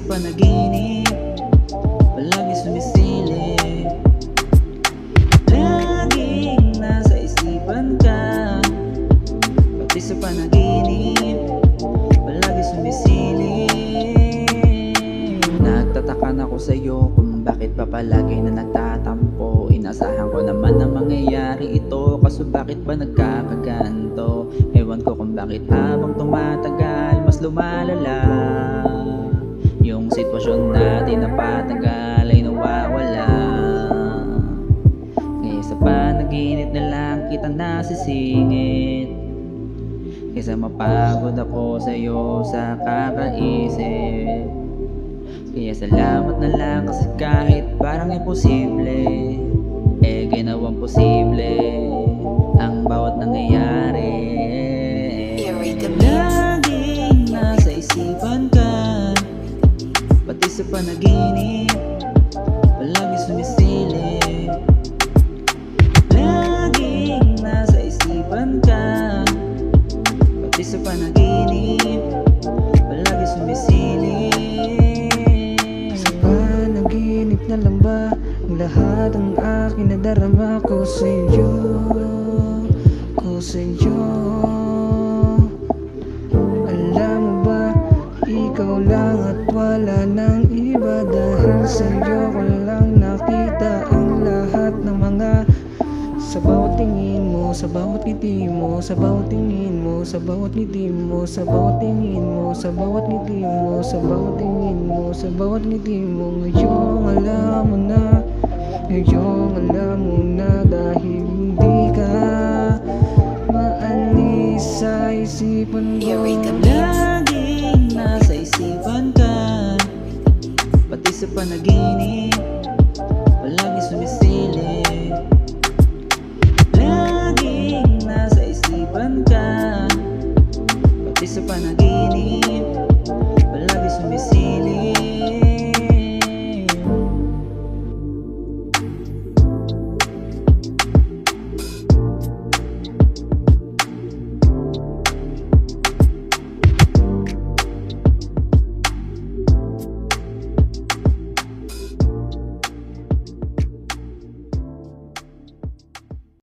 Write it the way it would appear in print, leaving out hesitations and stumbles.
panaginip, palagi sumisilip. Laging nasa isipan ka, pati sa panaginip, palagi sumisilip. Nagtataka na ako sa'yo kung bakit pa palagi na nagtatampo. Inasahan ko naman na mangyayari ito, kaso bakit ba nagkakaganto? Ewan ko kung bakit habang tumatagal mas lumalala. Yung sitwasyon natin na patagal ay nawawala. Kaya sa panaginip na lang kita nasisingit, kaysa mapagod ako sa'yo sa kakaisip. Kaya salamat na lang kasi kahit parang imposible, ginawang posible ang bawat nangyayari. Laging nasa isipan ka, pati sa panaginip, palagi sumisilip. Laging nasa isipan ka, pati sa panaginip, palagi sumisilip. Sa panaginip na lang ba ang lahat ng aking nadarama ko sa'yo, ko sa'yo? Alam mo ba, ikaw lang at wala nang iba, dahil sa'yo ko lang nakita ang lahat ng mga sa bawat tingin mo, sa bawat ngiti mo, sa bawat tingin mo, sa bawat ngiti mo, sa bawat tingin mo, sa bawat ngiti mo, sa bawat tingin mo, sa bawat ngiti mo. Ngayong alam mo na, ngayong alam mo na, dahil hindi ka maalis sa isipan ko. Laging nasa isipan ka, pati sa panaginip,